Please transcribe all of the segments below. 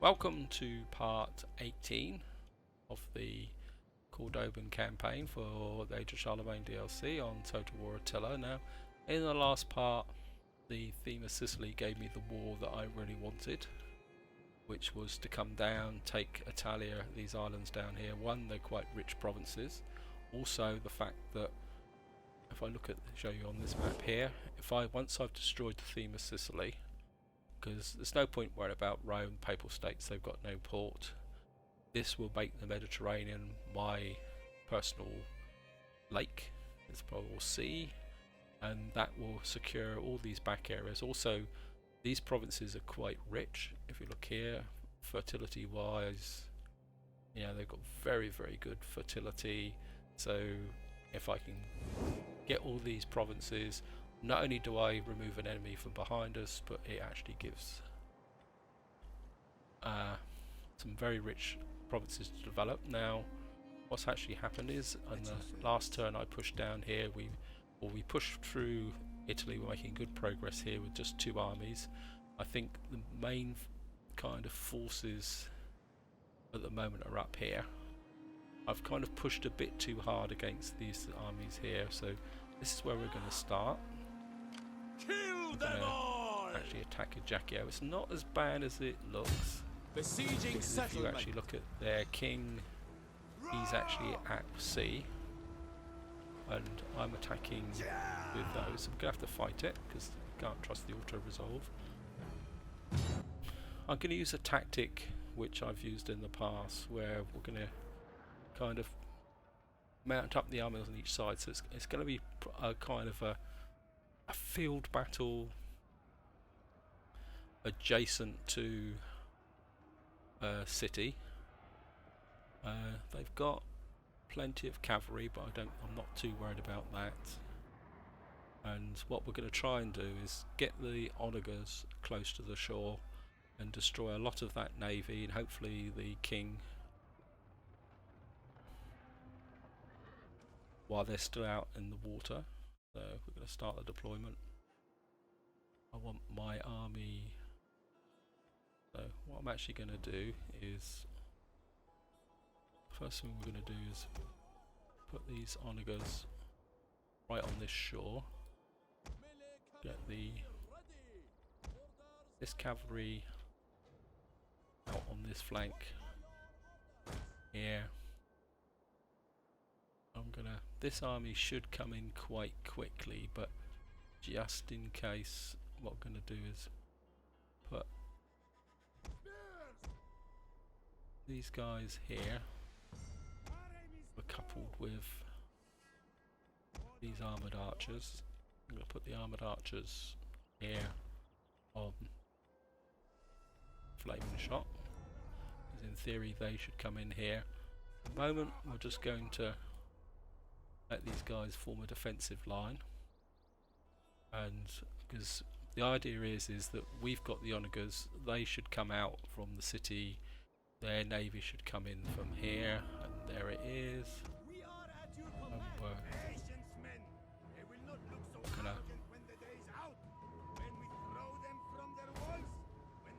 Welcome to part 18 of the Cordoban campaign for the Age of Charlemagne DLC on Total War Attila. Now, in the last part, the theme of Sicily gave me the war that I really wanted, which was to come down, take Attila, these islands down here. One, they're quite rich provinces. Also, the fact that if I show you on this map here, once I've destroyed the theme of Sicily, because there's no point worrying about Rome, Papal States, they've got no port. This will make the Mediterranean my personal lake, it's probably sea, and that will secure all these back areas. Also, these provinces are quite rich. If you look here, fertility wise, they've got very, very good fertility. So if I can get all these provinces, not only do I remove an enemy from behind us, but it actually gives some very rich provinces to develop. Now, what's actually happened is, on the last turn I pushed down here, we pushed through Italy. We're making good progress here with just 2 armies. I think the main kind of forces at the moment are up here. I've kind of pushed a bit too hard against these armies here, so this is where we're going to start. Kill them all! Actually attack Ajaccio. It's not as bad as it looks. Besieging If you actually look at their king, he's actually at sea, and I'm attacking with those. I'm going to have to fight it because I can't trust the auto-resolve. I'm going to use a tactic which I've used in the past, where we're going to kind of mount up the armies on each side. So it's going to be a kind of a field battle adjacent to a city. They've got plenty of cavalry, but I'm not too worried about that. And what we're going to try and do is get the onagers close to the shore and destroy a lot of that navy, and hopefully the king, while they're still out in the water. So we're going to start the deployment. I want my army. So what I'm actually going to do is, first thing we're going to do is put these onagers right on this shore. Get this cavalry out on this flank here. This army should come in quite quickly, but just in case, what I'm going to do is put these guys here, coupled with these armoured archers. I'm going to put the armoured archers here on flaming shot, because in theory they should come in here. At the moment we're just going to let these guys form a defensive line, and because the idea is that we've got the onagers, they should come out from the city, their navy should come in from here, and there it is. And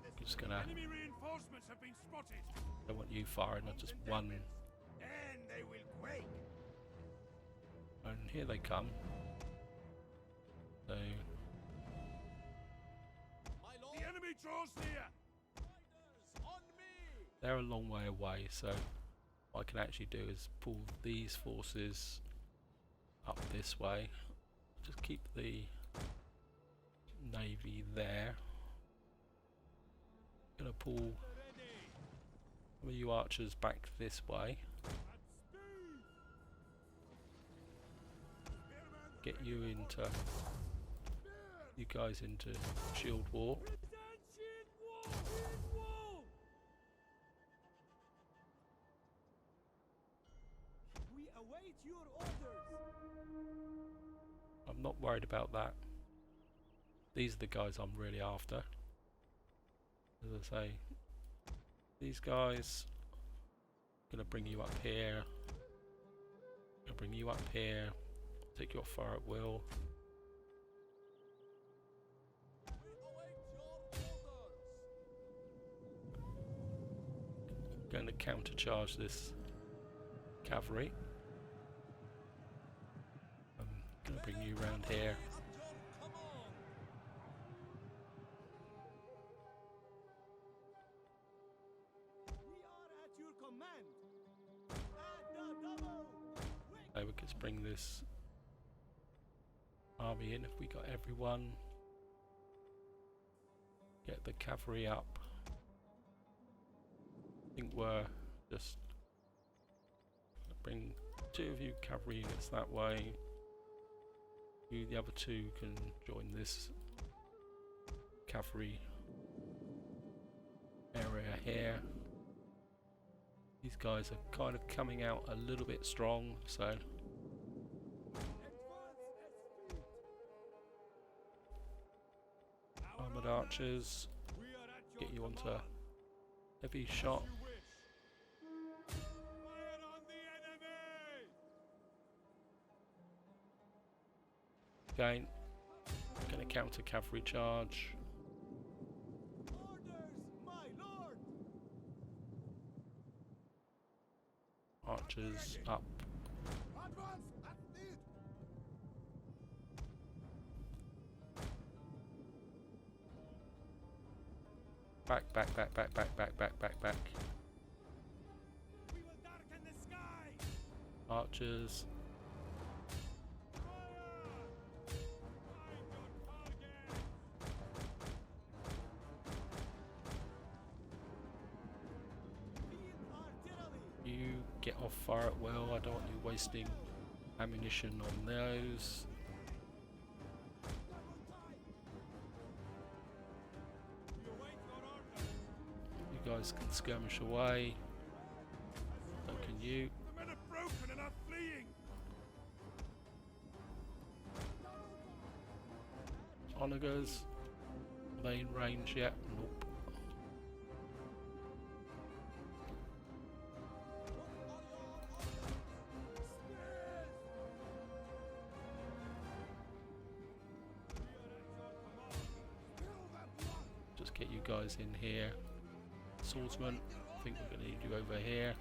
we're just gonna enemy reinforcements have been spotted. I want you firing, not just one. Then they will quake. And here they come. So The enemy draws near. they're a long way away, so what I can actually do is pull these forces up this way. Just keep the navy there. Gonna pull some of you archers back this way. Get you guys into shield wall. We await your orders. I'm not worried about that. These are the guys I'm really after. As I say, these guys, gonna bring you up here. Gonna bring you up here. Take you off fire at will. Going to countercharge this cavalry. I'm going to bring you around here. So we could bring this army in if we got everyone. Get the cavalry up. I think we're just bring 2 of you cavalry units that way. You, the other 2, can join this cavalry area here. These guys are kind of coming out a little bit strong, so armored archers, get you onto heavy shot. Again, going to counter cavalry charge. Archers up. Back. Archers. You get off fire at will. I don't want you wasting ammunition on those. You guys can skirmish away. So can you. The men are broken and are fleeing. Onagers. Main range yet? Nope. Just get you guys in here. Swordsman, I think we're going to need you over here.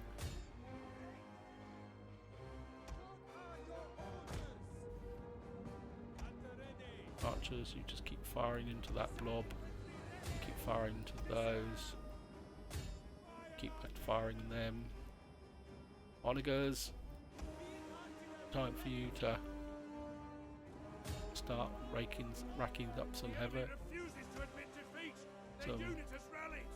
Archers, you just keep firing into that blob. Keep firing into those. Keep firing them. Onagers, time for you to start racking up some heavy. Refuses to admit defeat. Their unit has rallied.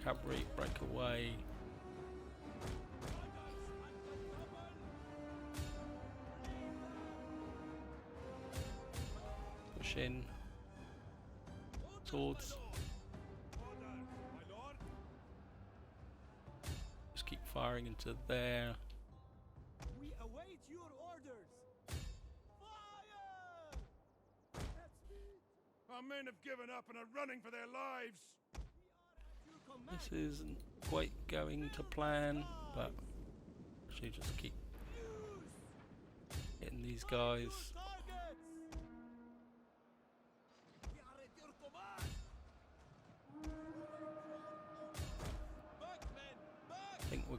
Cavalry, break away. Push in. Swords. Just keep firing into there. We await your orders. Fire! Our men have given up and are running for their lives. This isn't quite going to plan, but actually just keep hitting these guys. I think we're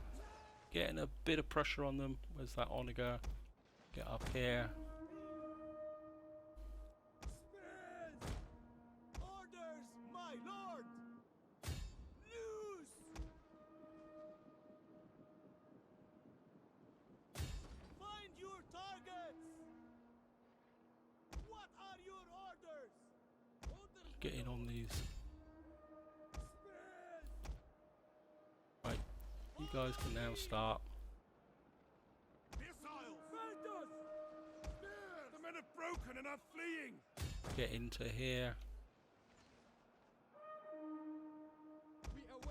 getting a bit of pressure on them. Where's that onager? Get up here. Get in on these. Right, you guys can now start. The men have broken and are fleeing. Get into here.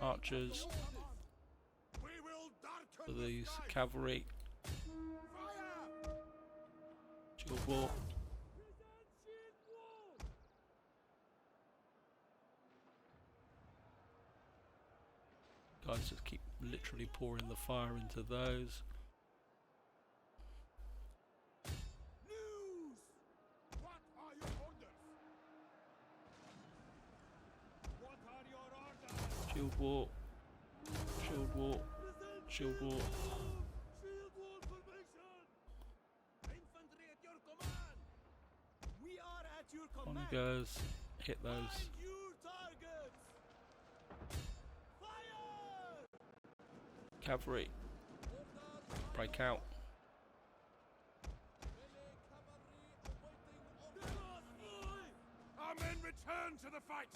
Archers. For these cavalry. Shield wall. Guys, just keep literally pouring the fire into those. News! What are your orders? What are your orders? Shield wall. Shield wall. Shield wall. Shield wall formation! Infantry at your command! We are at your On command! he goes. Hit those. Find your targets! Fire! Cavalry. Break out. Our men return to the fight!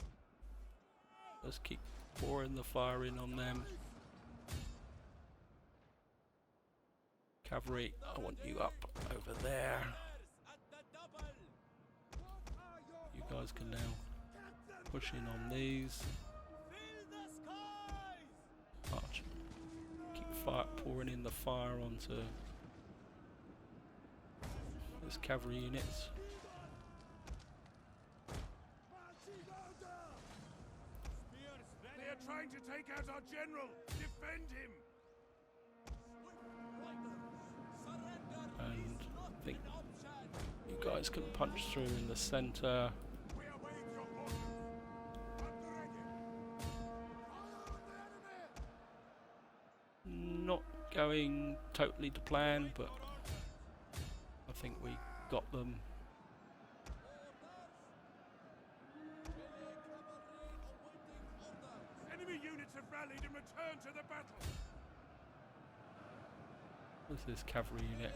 Let's keep pouring the fire in on them. Cavalry, I want you up over there. You guys can now push in on these. Arch. Keep fire, pouring in the fire onto these cavalry units. They are trying to take out our general! Defend him! And I think you guys can punch through in the center. We await your orders! At the ready! Fire on the enemy! Not going totally to plan, but I think we got them. Enemy units have rallied and returned to the battle! What's this cavalry unit?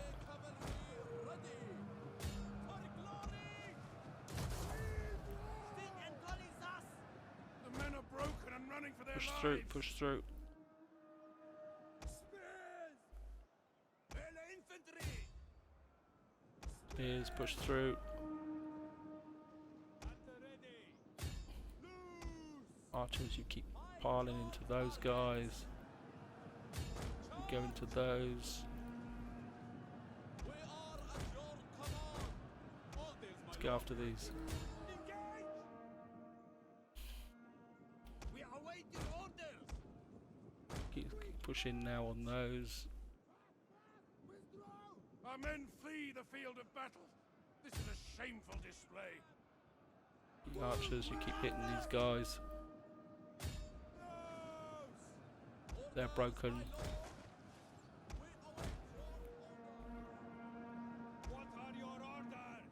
The men are broken and running for their Push lives! through, push through. Spears! Infantry! Spears, push through. At the ready! Loose! Archers, you keep piling into those guys. Go into those. We are at your command! Orders, Let's go after these. Engage! We await your orders! Keep pushing now on those. Our men flee the field of battle! This is a shameful display! You archers, you keep hitting these guys. They're broken. What are your orders?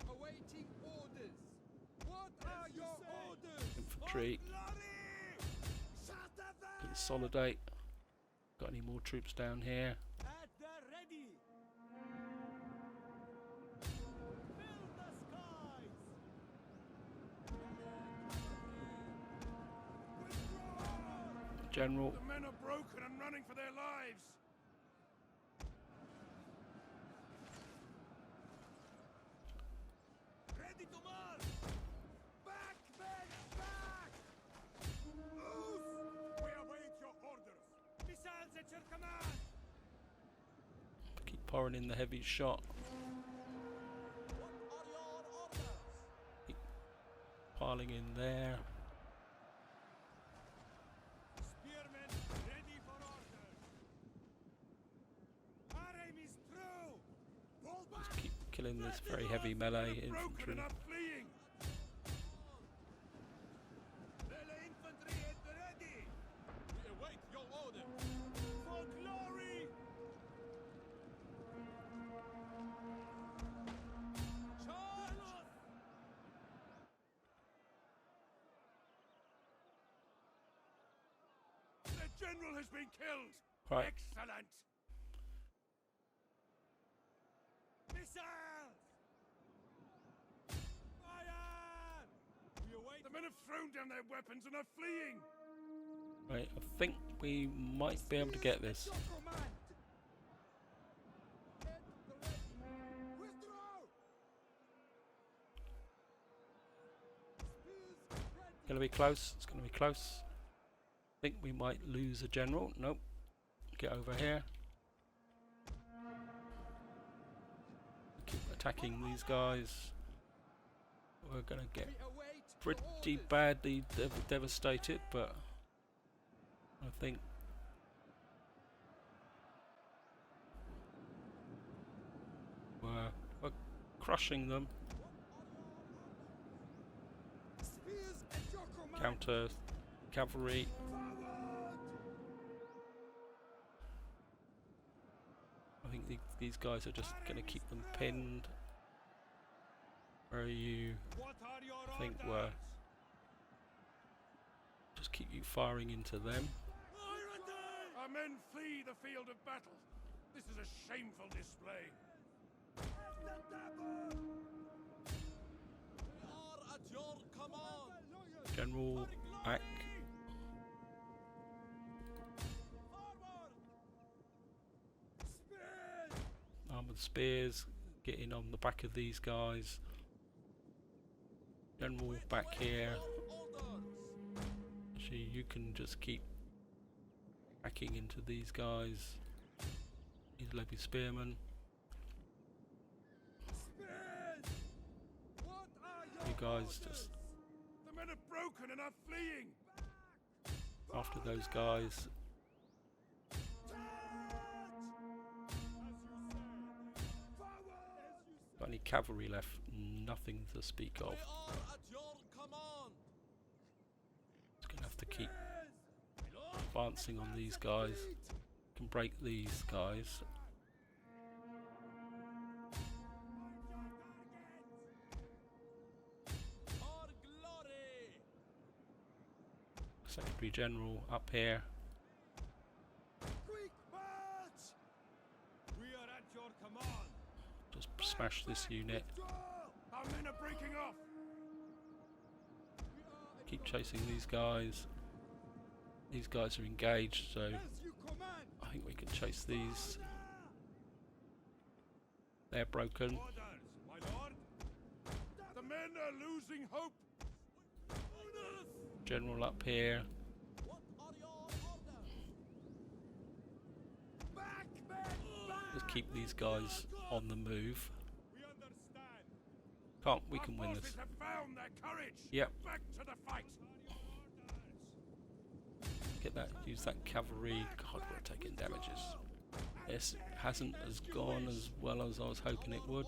Awaiting orders. What are your orders? Infantry, consolidate. Got any more troops down here? At the ready. Fill the skies. General, The men are broken and running for their lives. Ready to march! Back, men, back! Loose! We await your orders. Missiles at your command. keep pouring in the heavy shot. What are your orders? Keep piling in there. Spearmen, ready for orders. Our aim is true. Fall back. Just keep killing this very heavy melee Broken infantry. and are fleeing. Melee infantry at the ready. We await your orders. For glory. Charge! The general has been killed. Right. Excellent. Missiles! Fire! We await. The men have thrown down their weapons and are fleeing. Right, I think we might be able to get this. Gonna be close, it's gonna be close. Think we might lose a general. Nope. Get over here. Keep attacking these guys. We're gonna get pretty badly devastated, but I think we're crushing them. Spears at your command. Counter cavalry. Forward! I think these guys are just going to keep them pinned. Where are you? What are your I think orders? we're just keep you firing into them. Our men flee the field of battle. This is a shameful display. We are at your command. General back. Armored spears. Get in on the back of these guys. General back here. Actually, you can just keep hacking into these guys. These levy spearmen. You guys just The men are broken and are fleeing. after those guys. Got any cavalry left? Nothing to speak of. Just gonna have to keep advancing on these guys. Can break these guys. Secretary General up here. Quick march! We are at your command. Just smash this unit. Our men are breaking off. Keep chasing these guys. These guys are engaged, so As you command. I think we can chase these. They're broken. Orders, my lord. The men are losing hope. Orders. General up here. What are your orders? Back, men, back. Just keep these guys on the move. We understand. We can win Our this. forces have found their courage. Yep. Back to the fight. Get that. Use that cavalry. God, we're taking damages. This hasn't gone as well as I was hoping it would.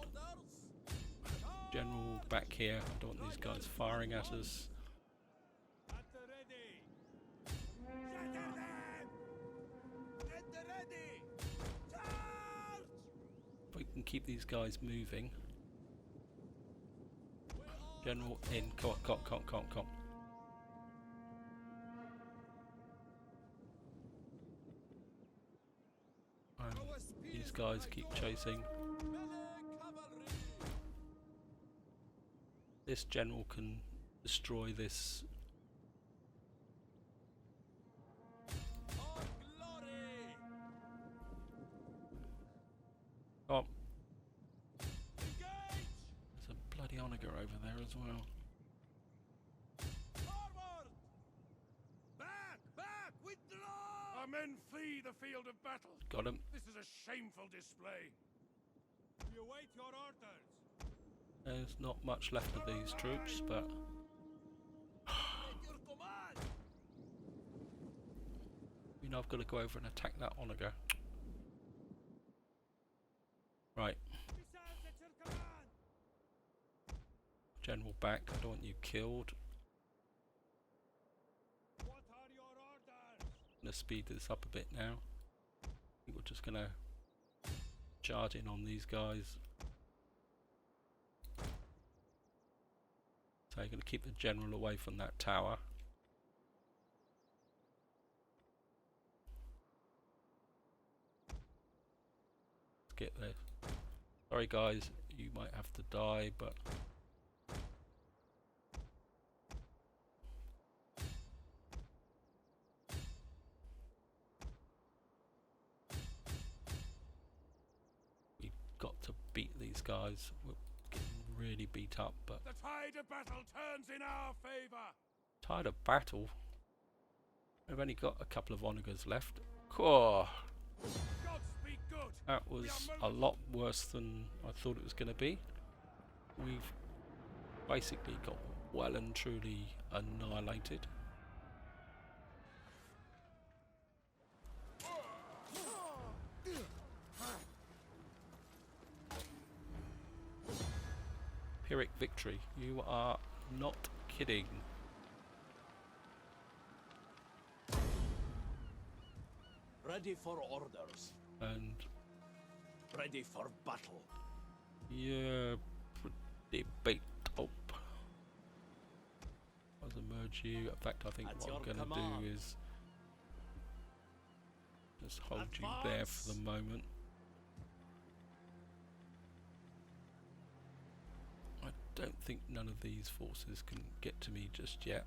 General back here. I don't want these guys firing at us. At the ready. Gentlemen! At the ready. Charge! If we can keep these guys moving. General in. Come on. These guys keep chasing. This general can destroy this. Oh, there's a bloody onager over there as well. Forward! Back! Withdraw! Our men flee the field of battle. Got him. This is a shameful display. We await your orders. There's not much left of these troops, but At your command. you know I've got to go over and attack that onager. Right, Missiles at your command. general back. I don't want you killed. What are your orders? Let's speed this up a bit now. I think we're just gonna charge in on these guys. So you're gonna keep the general away from that tower. Let's get there. Sorry guys, you might have to die, but we've got to beat these guys. We're getting really beat up, but The tide of battle turns in our favour. tired of battle. I've only got a couple of onagers left. Cool. Godspeed good. That was a lot worse than I thought it was going to be. We've basically got well and truly annihilated. Pyrrhic victory. You are not kidding. Ready for orders. And Ready for battle. yeah, pretty beat up. I'll merge you. In fact, I think At what I'm your going to command. do is just hold you there for the Advance. moment. I don't think none of these forces can get to me just yet.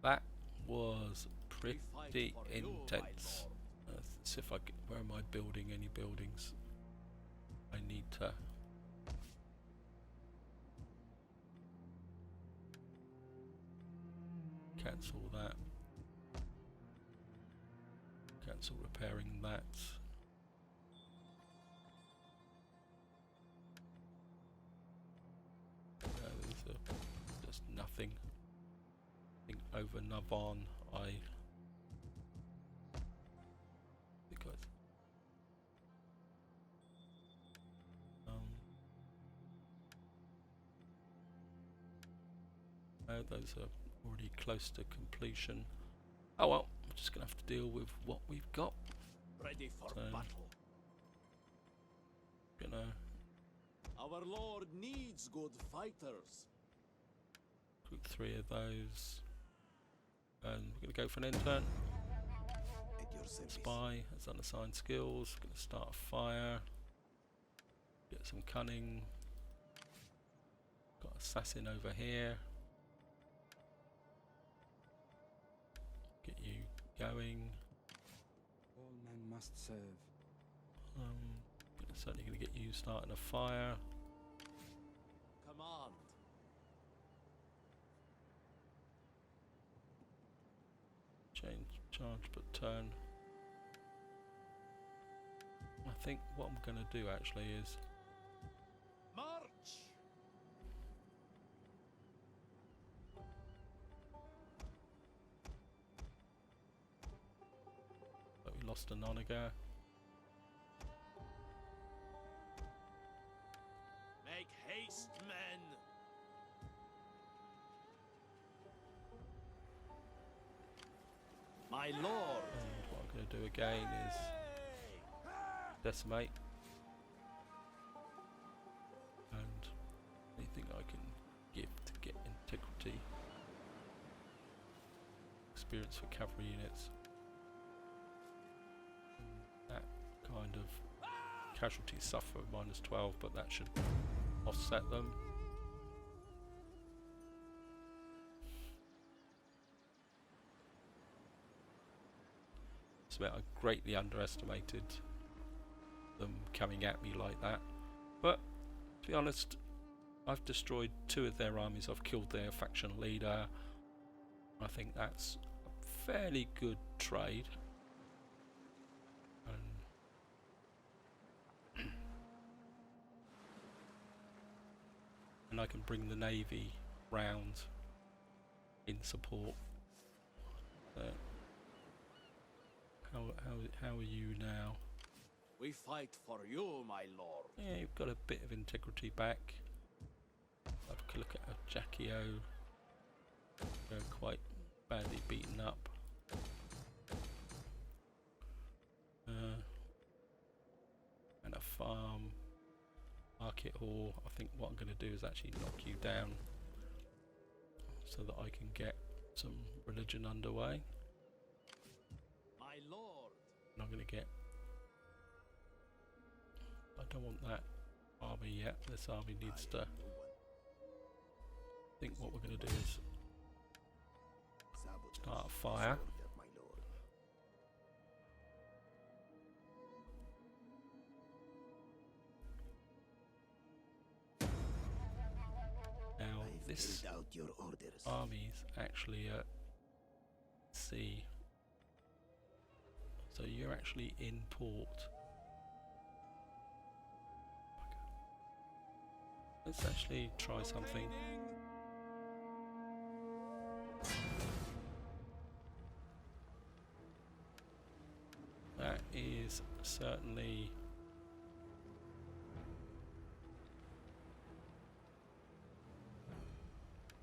That was We fight pretty for you, my intense. lord. Let's see if I get, where am I building any buildings? I need to. Cancel that. Cancel repairing that. These are just nothing. I think over Navan because those are already close to completion. Oh well, we're just gonna have to deal with what we've got. Ready for So, battle. Gonna Our lord needs good fighters. group 3 of those, and we're gonna go for an intern. At your service. Spy has unassigned skills. Gonna start a fire. Get some cunning. Got assassin over here. Get you going. All men must serve. Certainly gonna get you starting a fire. Command. Change charge but turn. I think what I'm gonna do actually is March. but we lost a Noniger. Make haste, men. My lord. And what I'm gonna do again is decimate. And anything I can give to get integrity. Experience for cavalry units. That kind of casualties suffer -12, but that should offset them. So I greatly underestimated them coming at me like that. But to be honest, I've destroyed 2 of their armies. I've killed their faction leader. I think that's a fairly good trade. And I can bring the navy round in support. How are you now? We fight for you, my lord. Yeah, you've got a bit of integrity back. Have a look at Ajaccio. They're quite badly beaten up. And a farm. Market hall. I think what I'm going to do is actually knock you down so that I can get some religion underway. My lord. And I'm going to get... I don't want that army yet. This army needs to... I think what we're going to do is start a fire. Now this army's actually at sea, so you're actually in port. Let's actually try something. That is certainly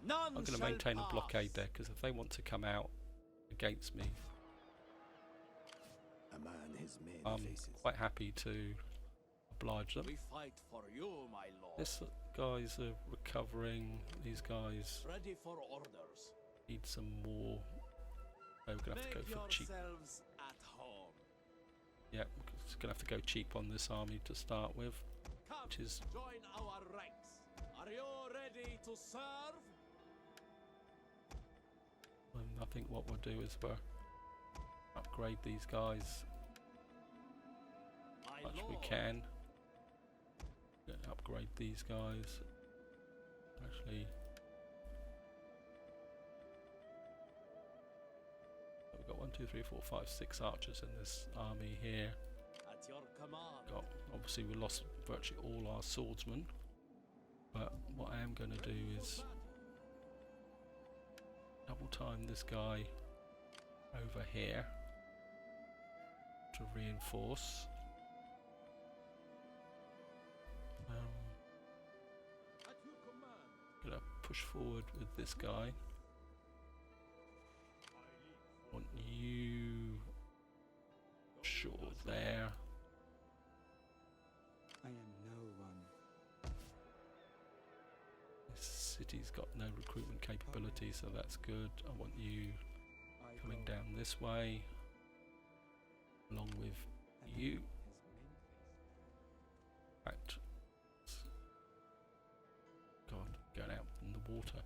None I'm going to shall maintain a pass. blockade there, because if they want to come out against me, A man has many I'm faces. quite happy to oblige them. We fight for you, my lord. This guys are recovering. These guys Ready for orders. need some more. Oh, we're going to have to Make go for cheap. yourselves at home. Yeah, we're just going to have to go cheap on this army to start with. Come, Which is- join our ranks. Are you ready to serve? And I think what we'll do is we'll upgrade these guys My as much lord. we can. Gonna upgrade these guys. Actually, we've got 1, 2, 3, 4, 5, 6 archers in this army here. At your command. Got obviously we lost virtually all our swordsmen, but what I am going to do is double time this guy over here to reinforce. At your command. Gonna push forward with this guy. Want you sure there. I am no one. This city's got no recruitment capability, so that's good. I want you I coming go. down this way, along with A you. man has many faces. In fact, God, going out in the water.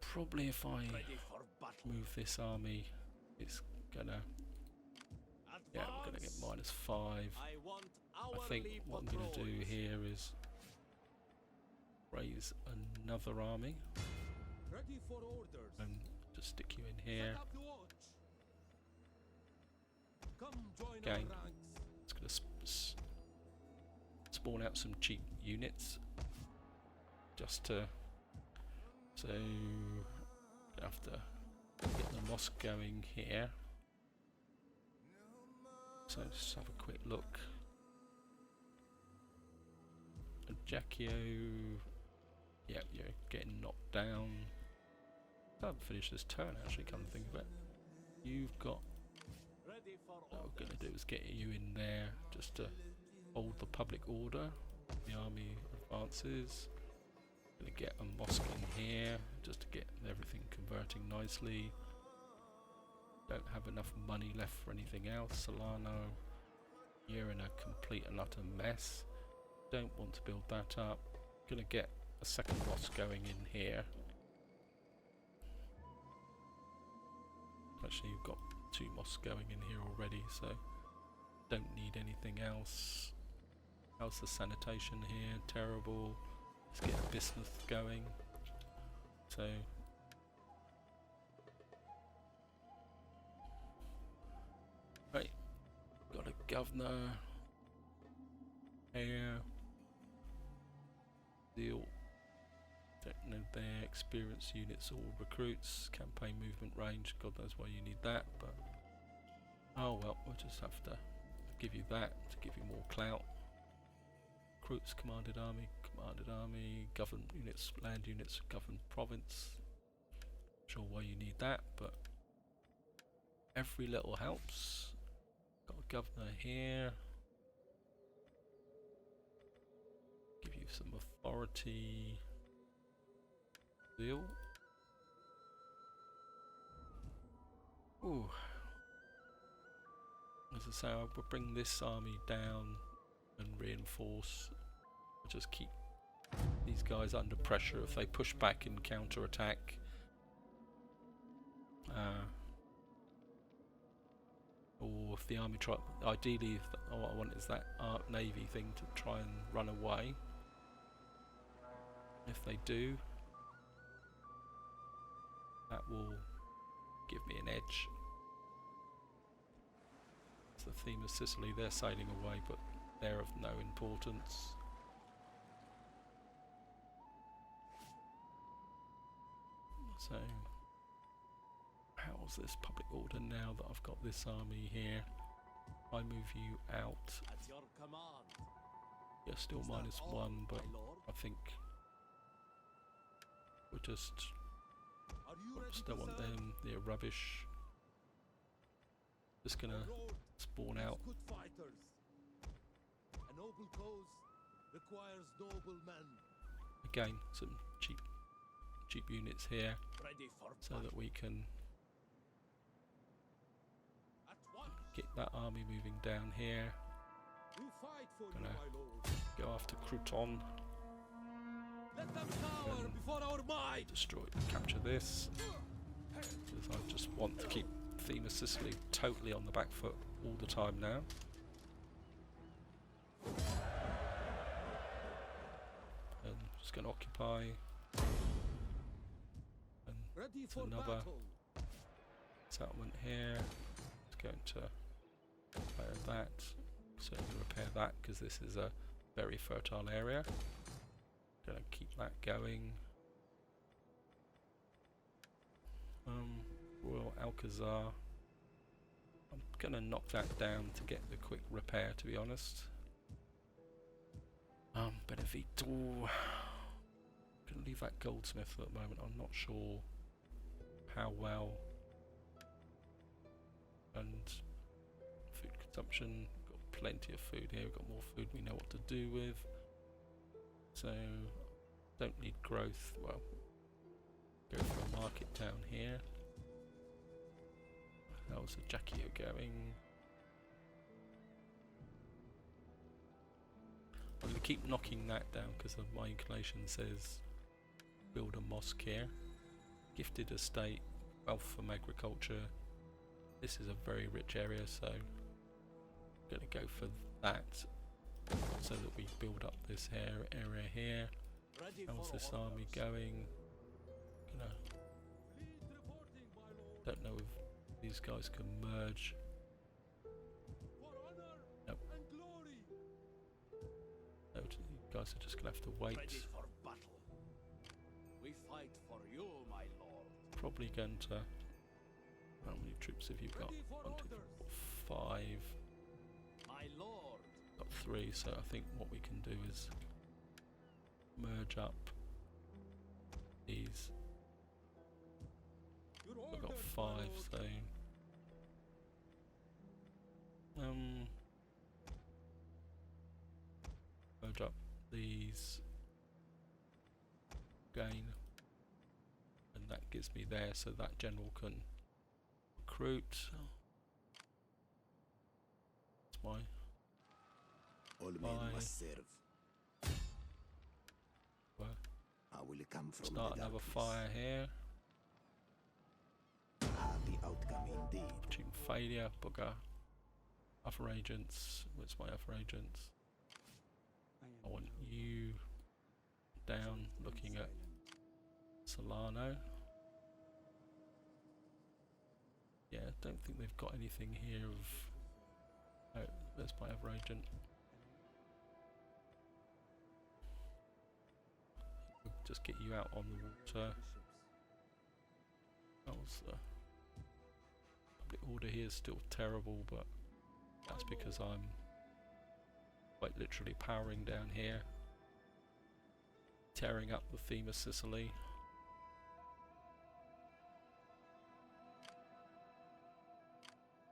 Probably if I Ready for battle. move this army, it's gonna, yeah, we're gonna get Advance. -5. I want I hourly think what I'm going to do patrols. here is raise another army Ready for orders. and just stick you in here. Set up the watch. Come join Gang. our ranks. It's going to spawn out some cheap units just to, so I have to get the mosque going here. So just have a quick look. Ajaccio, yeah, you're getting knocked down. I haven't finished this turn actually, come to think of it. You've got, Ready for what we're orders. going to do is get you in there just to hold the public order. The army advances. Going to get a mosque in here just to get everything converting nicely. Don't have enough money left for anything else. Solano, you're in a complete and utter mess. Don't want to build that up. Gonna get a second mosque going in here. Actually, you've got 2 mosques going in here already, so don't need anything else. How's the sanitation here? Terrible. Let's get a business going. So right, got a governor here. Deal. Don't know their experience units or recruits. Campaign movement range. God knows why you need that, but oh well, we'll just have to give you that to give you more clout. Recruits, commanded army, governed units, land units, governed province. Sure why you need that, but every little helps. Got a governor here. Give you some authority. Deal. Ooh. As I say, I will bring this army down and reinforce. I'll just keep these guys under pressure if they push back and counter attack. Or if the army try, ideally, what I want is that navy thing to try and run away. If they do, that will give me an edge. It's the theme of Sicily. They're sailing away, but they're of no importance. So, how's this public order now that I've got this army here? I move you out. At your command. You're still Is that all, -1, but my lord? I think we'll just Are you ready still to want serve? them. They're rubbish. Just gonna Our lord spawn needs out. good fighters. A noble cause requires noble men. Again, some cheap units here, Ready for so that we can at once. get that army moving down here. We fight for you, Gonna my lord. go after Crouton, Let them cower before our might. destroy, capture this. Because I just want to keep Theme of Sicily totally on the back foot all the time now. And just going to occupy. And Ready it's for another battle. settlement here. It's going to repair that. Certainly repair that because this is a very fertile area. Going to keep that going. Royal Alcazar. I'm going to knock that down to get the quick repair, to be honest. Benevento. Going to leave that goldsmith at the moment. I'm not sure how well. And food consumption. Got plenty of food here. We've got more food we know what to do with. So, don't need growth. Well, go for a market down here. How's Ajaccio going? I'm going to keep knocking that down because of my inclination says build a mosque here. Gifted estate, wealth from agriculture. This is a very rich area, so I'm going to go for that so that we build up this area here. Ready How's for this orders. army going? Fleet reporting, my lord. Don't know if these guys can merge. For honor Nope. and glory. No, you guys are just going to have to wait. Ready for battle. We fight for you, my lord. Probably going to. How many troops have you got? Ready for 1, 2, orders. 4, 5. My lord. Got 3, so I think what we can do is merge up these. Your I've got orders, 5, my lord. so merge up these again, and that gives me there, so that general can recruit. That's my All men Bye. must serve. well, I will come from start the another darkness. fire here. Happy outcome indeed. Team failure, bugger. Other agents. Where's my other agents? I want you down looking at Solano. Yeah, don't think they've got anything here of. Oh, there's my other agent. We'll just get you out on the water. How's the public order here is still terrible, but that's because I'm quite literally powering down here, tearing up the theme of Sicily.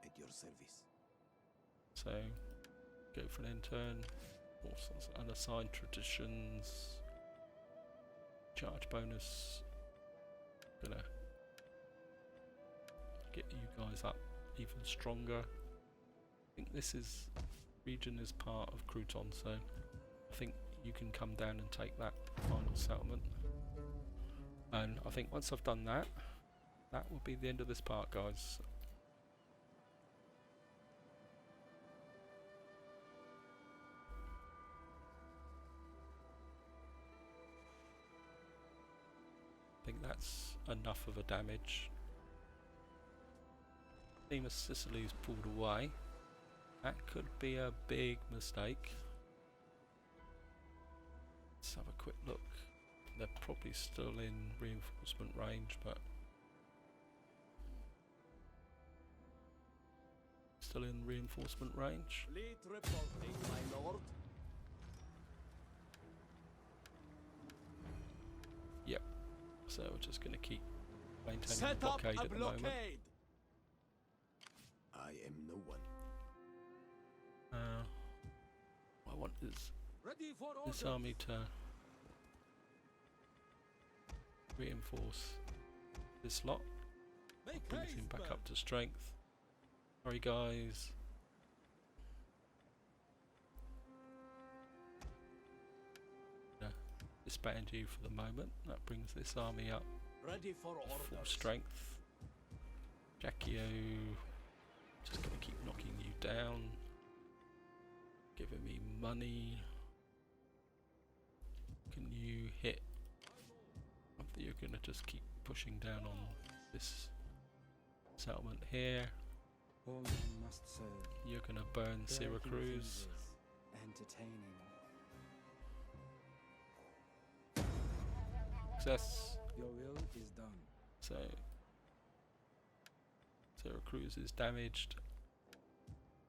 At your service. So, go for an intern, all sorts of unassigned traditions, charge bonus. Gonna get you guys up even stronger. I think this region is part of Crouton, so I think you can come down and take that final settlement. And I think once I've done that, that will be the end of this part, guys. I think that's enough of a damage. Theme of Sicily's pulled away. That could be a big mistake. Let's have a quick look. They're probably still in reinforcement range, but still in reinforcement range. Fleet reporting, my lord. Yep. So we're just going to keep maintaining the Set up blockade a at the moment. blockade. I am no one. What I want is Ready for this order. army to reinforce this lot. Make Brings haste, him back men. up to strength. Sorry guys. Disband you for the moment. That brings this army up Ready for to orders. full strength. Ajaccio, just going to keep knocking you down. Giving me money. Can you hit? I think you're going to just keep pushing down on this settlement here. All men must serve. You're going to burn Bear Syracuse. King's entertaining. Success. Your will is done. So Syracuse is damaged,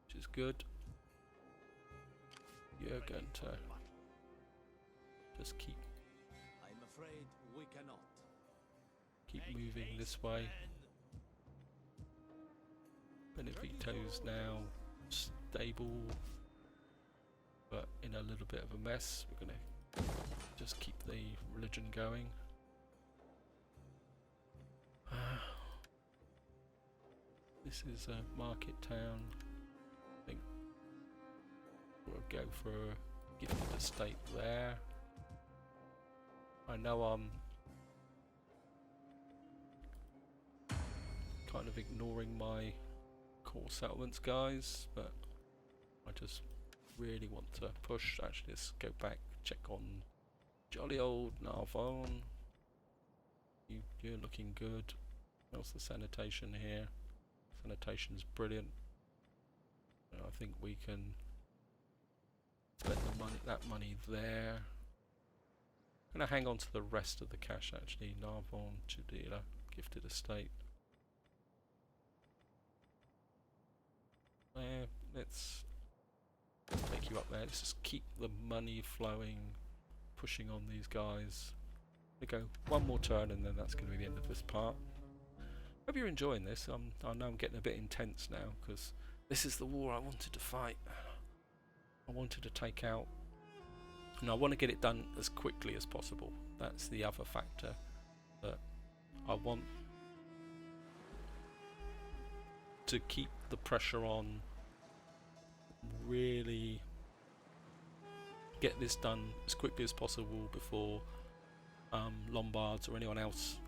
which is good. You're going to just keep I'm afraid we cannot. moving this way. Benevito's now stable, but in a little bit of a mess. We're going to just keep the religion going. This is a market town. I think we'll go for a gifted estate there. I know I'm kind of ignoring my core settlements, guys, but I just really want to push. Actually, let's go back, check on jolly old Narbonne. You're looking good. How's the sanitation here? Sanitation's brilliant. I think we can spend that money there. I'm gonna hang on to the rest of the cash actually. Narbonne, Attila, gifted estate. Let's take you up there. Let's just keep the money flowing, pushing on these guys. We go one more turn and then that's going to be the end of this part. Hope you're enjoying this. I know I'm getting a bit intense now because this is the war I wanted to fight. I wanted to take out, and I want to get it done as quickly as possible. That's the other factor, that I want to keep the pressure on, really get this done as quickly as possible before Lombards or anyone else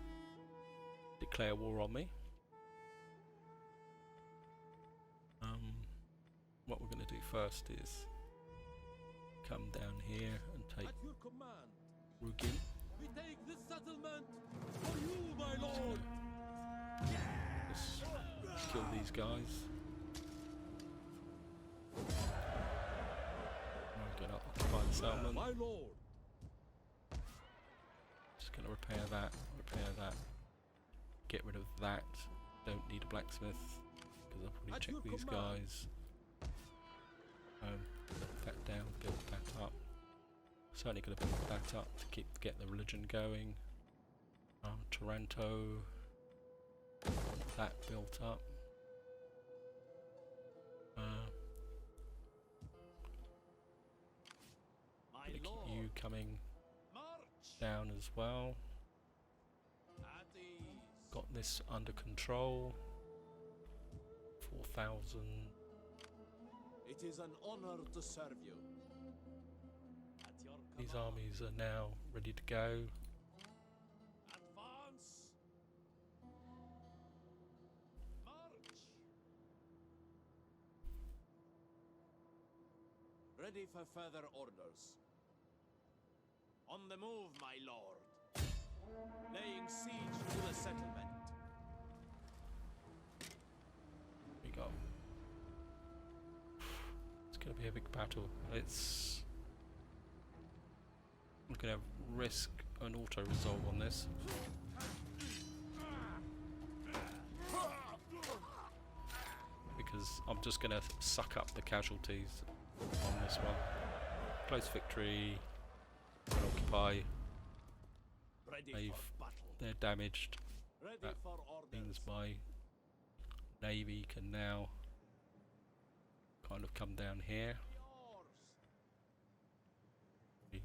declare war on me. What we're going to do first is come down here and take At your command. Rugin. We take this settlement for you, my lord. Let's kill these guys. I'm going to occupy the settlement. My lord. Just going to repair that, get rid of that. Don't need a blacksmith because I've already At checked your these command. guys. Put that down, build that up. Certainly going to build that up to get the religion going. Taranto, that built up. My Gonna lord. keep you coming March. down as well. At ease. Got this under control. 4,000. It is an honor to serve you. At your These command. armies are now ready to go. Advance. March. Ready for further orders. On the move, my lord. Laying siege to the settlement. We go. It's going to be a big battle. I'm going to risk an auto resolve on this. Because because I'm just going to suck up the casualties on this one. Close victory. Occupy. Ready for battle. They're damaged. Ready That for means orders. my navy can now kind of come down here. Yours.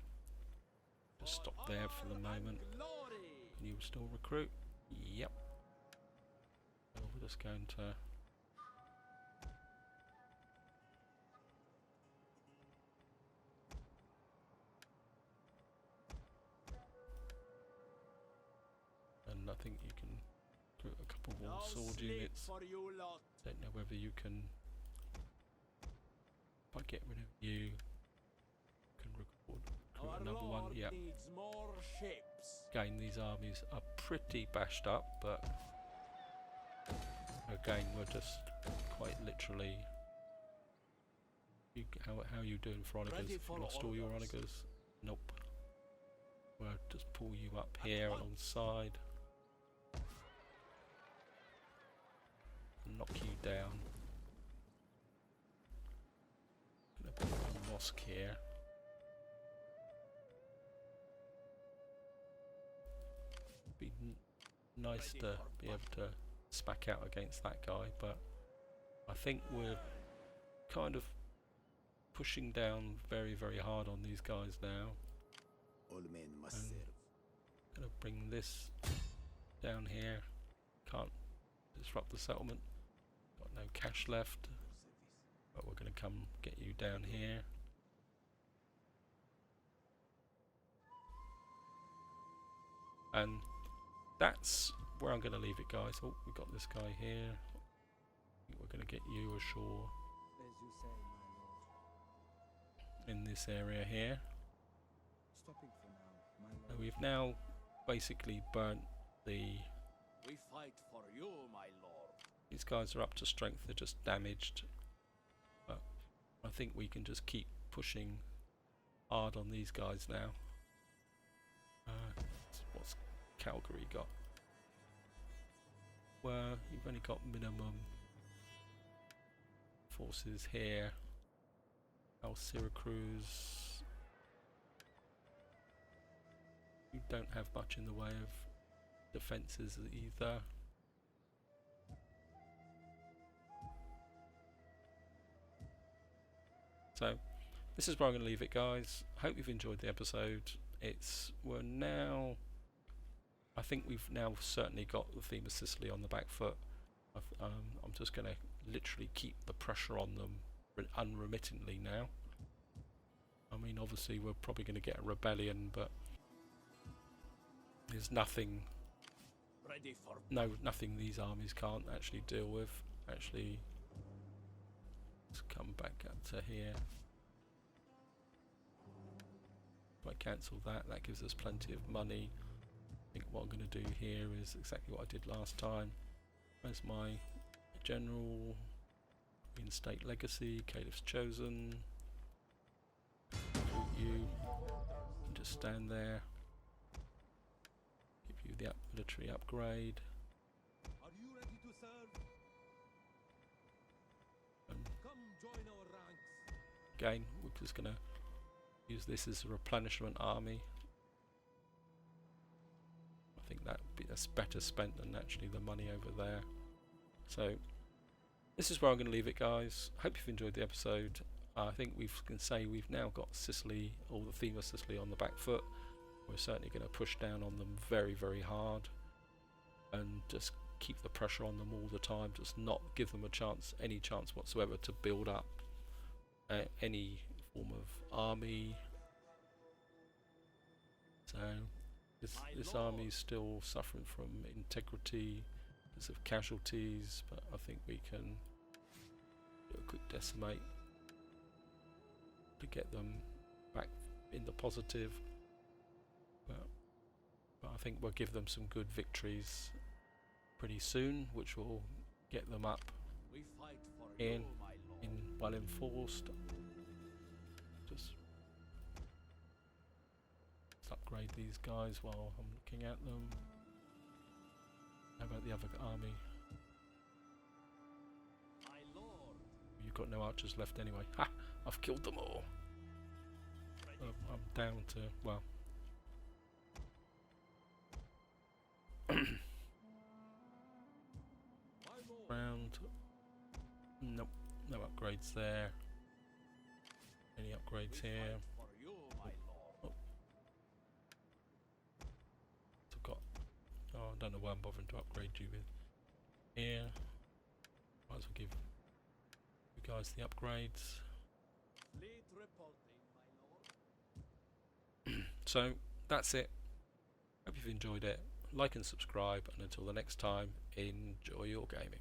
Just stop there for the moment. Glory. Can you still recruit? Yep. So we're just going to and I think you can recruit a couple more No sword sleep units. for you lot. Don't know whether you can. If I get rid of you, can recruit Our another one. Lord Yep. needs more ships. Again, these armies are pretty bashed up, but again, we're just quite literally. How are you doing, Veronicas? Ready Have for you lost all your orders. Veronicas? Nope. We'll just pull you up here once. alongside. Knock you down. Gonna build a mosque here. Be nice Ready to for be able to smack out against that guy, but I think we're kind of pushing down very, very hard on these guys now. All men must And- serve. Gonna bring this down here. Can't disrupt the settlement. Got no cash left, Your service. but we're gonna come get you down here. And that's where I'm gonna leave it, guys. Oh, we've got this guy here. I think we're gonna get you ashore As you say, my lord. in this area here. Stopping for now, my So lord. we've now basically burnt the. We fight for you, my lord. These guys are up to strength, they're just damaged. But I think we can just keep pushing hard on these guys now. What's Calgary got? Well, you've only got minimum forces here. Syracuse. You don't have much in the way of defences either. So this is where I'm going to leave it, guys. Hope you've enjoyed the episode. We're now, I think we've now certainly got the theme of Sicily on the back foot. I'm just going to literally keep the pressure on them unremittingly now. I mean, obviously we're probably going to get a rebellion, but there's nothing Ready for nothing these armies can't actually deal with. Actually, let's come back up to here. If I cancel that, that gives us plenty of money. I think what I'm going to do here is exactly what I did last time. Where's my general? Reinstate legacy. Caliph's chosen. Recruit you. And just stand there. Give you the military upgrade. Are you ready to serve? And Come join our ranks. again, we're just going to use this as a replenishment army. I think that's better spent than actually the money over there. So this is where I'm going to leave it, guys. Hope you've enjoyed the episode. I think we can say we've now got Sicily, all the theme of Sicily on the back foot. We're certainly going to push down on them very, very hard and just keep the pressure on them all the time. Just not give them any chance whatsoever to build up any form of army. So this army is still suffering from integrity because of casualties, but I think we can do a quick decimate to get them back in the positive. But I think we'll give them some good victories pretty soon, which will get them up We fight for In- you, my lord. well enforced. Just let's upgrade these guys while I'm looking at them. How about the other army? My lord got no archers left anyway. Ha! I've killed them all. I'm down to, well... round. Nope, no upgrades there. Any upgrades here? For you, my lord. I've got. Oh, I don't know why I'm bothering to upgrade you with. Here, might as well give you guys the upgrades. Fleet reporting, my lord. So that's it. Hope you've enjoyed it. Like and subscribe, and until the next time, enjoy your gaming.